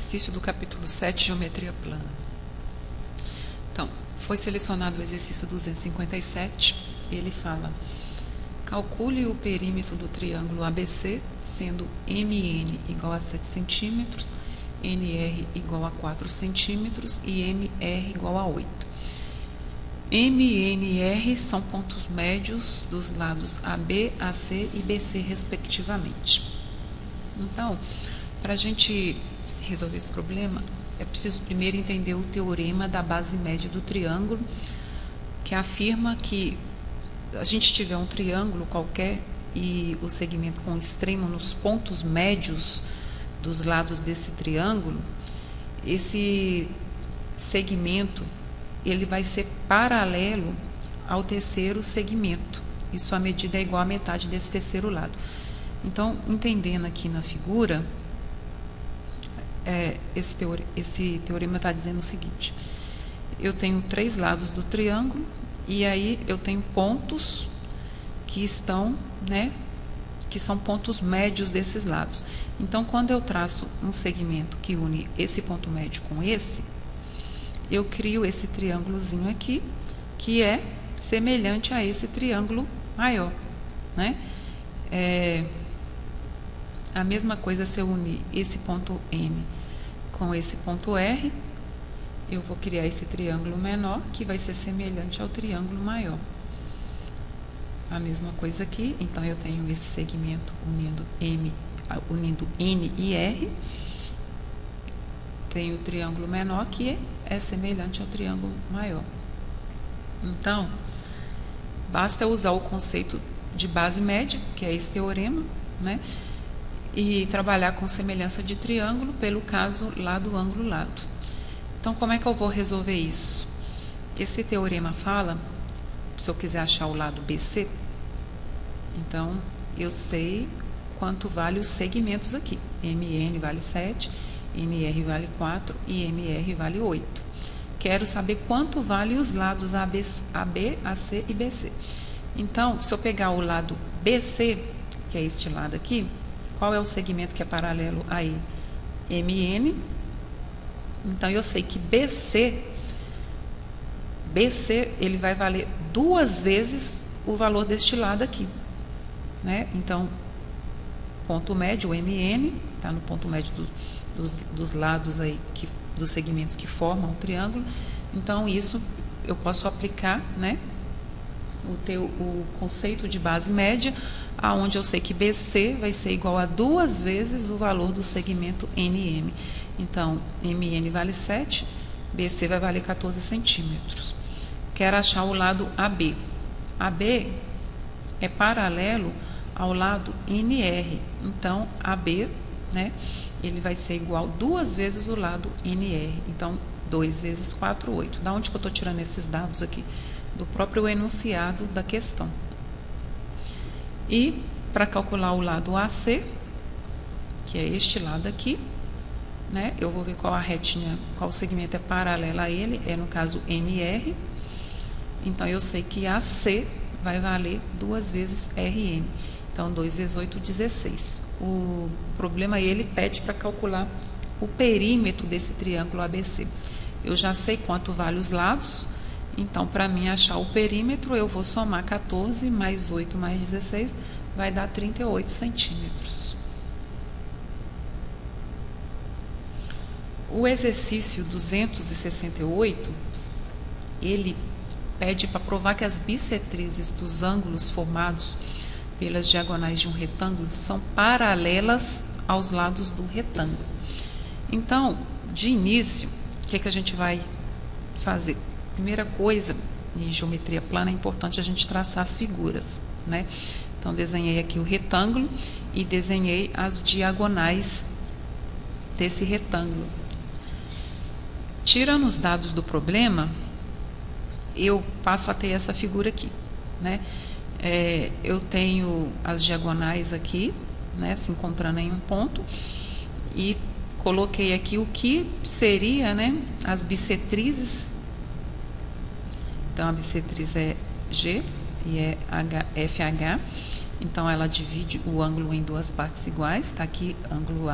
Exercício do capítulo 7, Geometria Plana. Então, foi selecionado o exercício 257. Ele fala: calcule o perímetro do triângulo ABC, sendo MN igual a 7 centímetros, NR igual a 4 centímetros e MR igual a 8. MNR são pontos médios dos lados AB, AC e BC, respectivamente. Então, para a gente resolver esse problema, é preciso primeiro entender o teorema da base média do triângulo, que afirma que a gente tiver um triângulo qualquer e o segmento com extremo nos pontos médios dos lados desse triângulo, esse segmento ele vai ser paralelo ao terceiro segmento. Isso a medida é igual à metade desse terceiro lado. Então, entendendo aqui na figura, esse teorema está dizendo o seguinte: eu tenho 3 lados do triângulo e aí eu tenho pontos que estão, que são pontos médios desses lados. Então, quando eu traço um segmento que une esse ponto médio com esse, eu crio esse triângulozinho aqui, que é semelhante a esse triângulo maior, A mesma coisa se eu unir esse ponto M com esse ponto R, eu vou criar esse triângulo menor, que vai ser semelhante ao triângulo maior. A mesma coisa aqui, então eu tenho esse segmento unindo N e R, tenho o triângulo menor, que é semelhante ao triângulo maior. Então, basta usar o conceito de base média, que é esse teorema, e trabalhar com semelhança de triângulo pelo caso lado, ângulo, lado. Então, como é que eu vou resolver isso? Esse teorema fala, se eu quiser achar o lado BC, então eu sei quanto vale os segmentos aqui. MN vale 7, NR vale 4 e MR vale 8. Quero saber quanto vale os lados AB, AC e BC. Então, se eu pegar o lado BC, que é este lado aqui, qual é o segmento que é paralelo a ele? MN. Então, eu sei que BC ele vai valer 2 vezes o valor deste lado aqui. Então, ponto médio, o MN, está no ponto médio dos lados aí, dos segmentos que formam o triângulo. Então, isso eu posso aplicar, o conceito de base média, aonde eu sei que BC vai ser igual a 2 vezes o valor do segmento NM. Então, MN vale 7, BC vai valer 14 centímetros. Quero achar o lado AB. AB é paralelo ao lado NR. Então, AB, ele vai ser igual 2 vezes o lado NR. Então, 2 vezes 4, 8. Da onde que eu estou tirando esses dados aqui? Do próprio enunciado da questão. E, para calcular o lado AC, que é este lado aqui, eu vou ver qual a retinha, qual segmento é paralelo a ele, no caso MR. Então, eu sei que AC vai valer 2 vezes RM. Então, 2 vezes 8, 16. O problema, ele pede para calcular o perímetro desse triângulo ABC. Eu já sei quanto vale os lados, então, para mim achar o perímetro, eu vou somar 14 mais 8 mais 16, vai dar 38 centímetros. O exercício 268, ele pede para provar que as bissetrizes dos ângulos formados pelas diagonais de um retângulo são paralelas aos lados do retângulo. Então, de início, o que a gente vai fazer? Primeira coisa, em geometria plana, é importante a gente traçar as figuras, Então, desenhei aqui o retângulo e desenhei as diagonais desse retângulo. Tirando os dados do problema, eu passo a ter essa figura aqui, eu tenho as diagonais aqui, se encontrando em um ponto, e coloquei aqui o que seria, as bissetrizes. Então, a bissetriz é G e é FH. Então, ela divide o ângulo em 2 partes iguais. Está aqui ângulo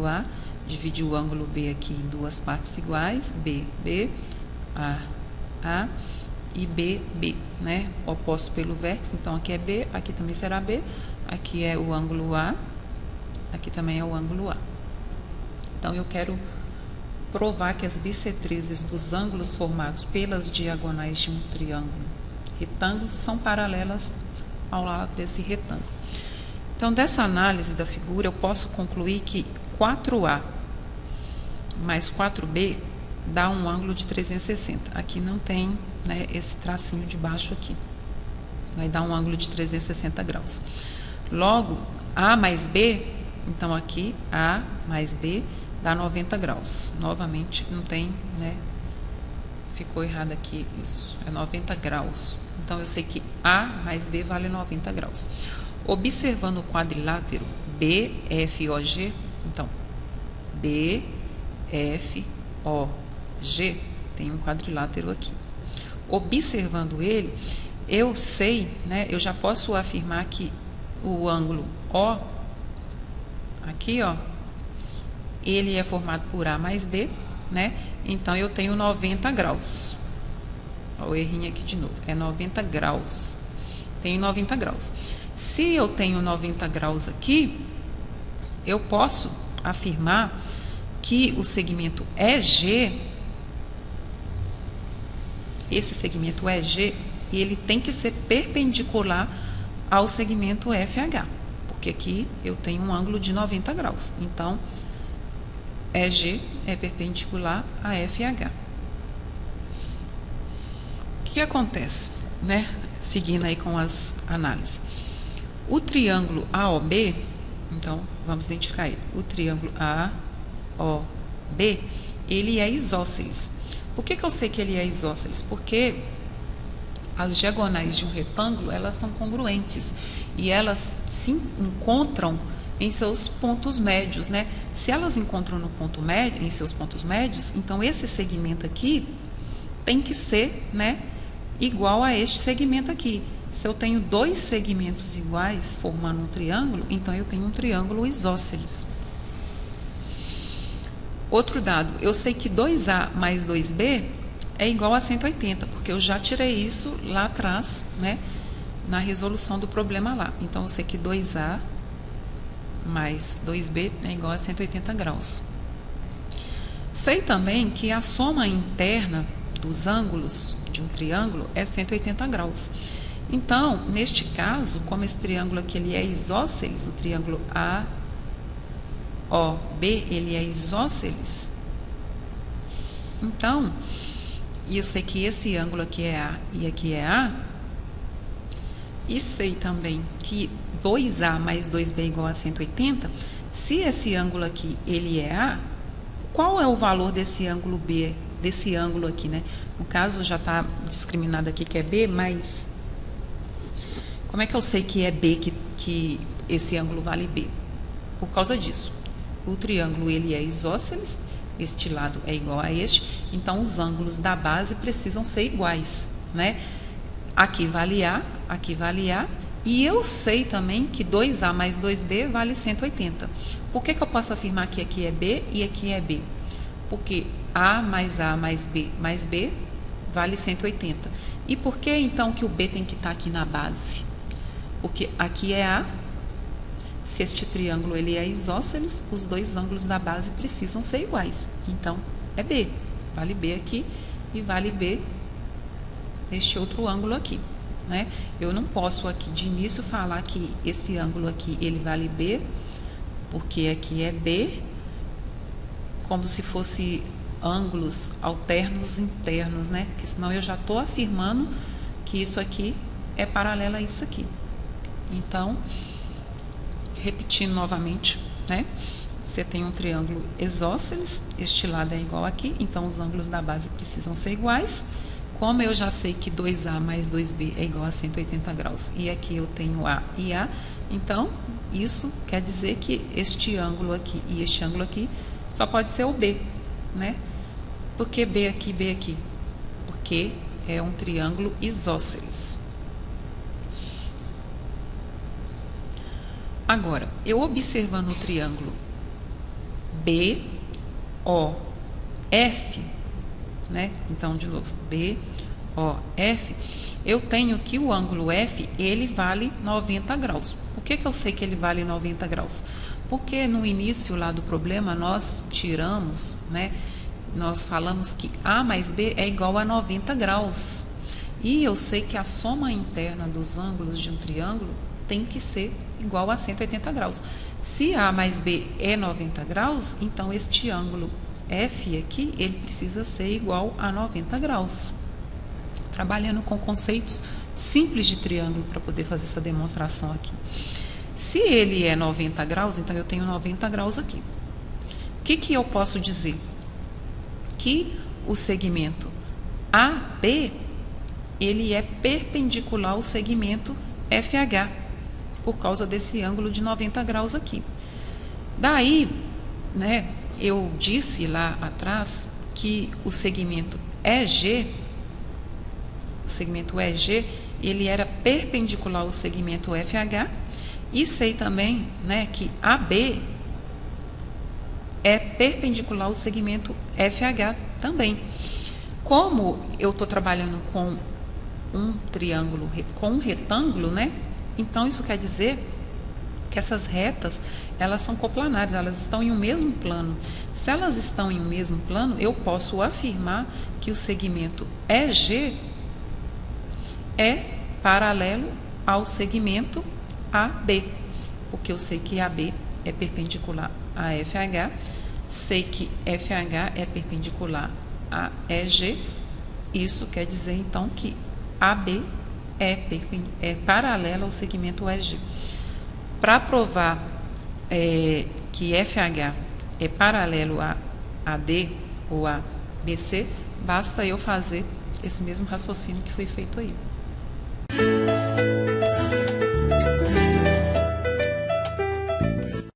A dividir o ângulo B aqui em duas partes iguais, B, B, A e B, B, né? Oposto pelo vértice, então aqui é B, aqui também será B, aqui é o ângulo A, aqui também é o ângulo A. Então, eu quero provar que as bissetrizes dos ângulos formados pelas diagonais de um triângulo retângulo são paralelas ao lado desse retângulo. Então, dessa análise da figura, eu posso concluir que 4A mais 4B dá um ângulo de 360. Aqui não tem, né, esse tracinho de baixo aqui. Vai dar um ângulo de 360 graus. Logo, A mais B, então aqui A mais B dá 90 graus. Novamente, não tem, né? Ficou errado aqui isso. É 90 graus. Então, eu sei que A mais B vale 90 graus. Observando o quadrilátero BFOG, então, BFOG tem um quadrilátero aqui. Observando ele, eu sei, né? Eu já posso afirmar que o ângulo O, aqui, ó, ele é formado por A mais B, né? Então, eu tenho 90 graus. Olha o errinho aqui de novo. É 90 graus. Tenho 90 graus. Se eu tenho 90 graus aqui, eu posso afirmar que o segmento EG, esse segmento EG, ele tem que ser perpendicular ao segmento FH, porque aqui eu tenho um ângulo de 90 graus. Então, EG é perpendicular a FH. O que acontece, né? Seguindo aí com as análises. O triângulo AOB, então, vamos identificar ele. O triângulo AOB, ele é isósceles. Por que eu sei que ele é isósceles? Porque as diagonais de um retângulo, elas são congruentes e elas se encontram em seus pontos médios, né? Se elas encontram no ponto médio, em seus pontos médios, então esse segmento aqui tem que ser, né, igual a este segmento aqui. Se eu tenho dois segmentos iguais formando um triângulo, então eu tenho um triângulo isósceles. Outro dado, eu sei que 2A mais 2B é igual a 180, porque eu já tirei isso lá atrás, né, na resolução do problema lá. Então, eu sei que 2A mais 2B é igual a 180 graus. Sei também que a soma interna dos ângulos de um triângulo é 180 graus. Então, neste caso, como esse triângulo aqui ele é isósceles, o triângulo AOB, ele é isósceles. Então, eu sei que esse ângulo aqui é A e aqui é A. E sei também que 2A mais 2B é igual a 180. Se esse ângulo aqui ele é A, qual é o valor desse ângulo B, desse ângulo aqui, né? No caso, já está discriminado aqui que é B, mas como é que eu sei que é B, que esse ângulo vale B? Por causa disso. O triângulo ele é isósceles, este lado é igual a este, então os ângulos da base precisam ser iguais, né? Aqui vale A, aqui vale A, e eu sei também que 2A mais 2B vale 180. Por que eu posso afirmar que aqui é B e aqui é B? Porque A mais B vale 180. E por que então que o B tem que estar aqui na base? Porque aqui é A, se este triângulo ele é isósceles, os dois ângulos da base precisam ser iguais. Então, é B. Vale B aqui e vale B este outro ângulo aqui, né? Eu não posso aqui de início falar que esse ângulo aqui ele vale B, porque aqui é B, como se fosse ângulos alternos internos, né? Porque senão eu já estou afirmando que isso aqui é paralelo a isso aqui. Então, repetindo novamente, né? Você tem um triângulo isósceles, este lado é igual aqui, então os ângulos da base precisam ser iguais. Como eu já sei que 2A mais 2B é igual a 180 graus, e aqui eu tenho A e A, então isso quer dizer que este ângulo aqui e este ângulo aqui só pode ser o B, né? Por que B aqui, B aqui? Porque é um triângulo isósceles. Agora, eu observando o triângulo BOF, né? Então, de novo, BOF, eu tenho que o ângulo F, ele vale 90 graus. Por que eu sei que ele vale 90 graus? Porque no início lá do problema nós tiramos, né? Nós falamos que A mais B é igual a 90 graus. E eu sei que a soma interna dos ângulos de um triângulo tem que ser igual a 180 graus. Se A mais B é 90 graus, então este ângulo F aqui, ele precisa ser igual a 90 graus. Trabalhando com conceitos simples de triângulo para poder fazer essa demonstração aqui. Se ele é 90 graus, então eu tenho 90 graus aqui. O que eu posso dizer? Que o segmento AB, ele é perpendicular ao segmento FH, por causa desse ângulo de 90 graus aqui. Daí, né, eu disse lá atrás que o segmento EG, ele era perpendicular ao segmento FH, e sei também, né, que AB é perpendicular ao segmento FH também. Como eu estou trabalhando com um triângulo, com um retângulo, né? Então isso quer dizer que essas retas, elas são coplanares, elas estão em um mesmo plano. Se elas estão em um mesmo plano, eu posso afirmar que o segmento EG é paralelo ao segmento AB, porque eu sei que AB é perpendicular a FH, sei que FH é perpendicular a EG, isso quer dizer então que AB é paralelo ao segmento EG. Para provar que FH é paralelo a AD ou a BC, basta eu fazer esse mesmo raciocínio que foi feito aí.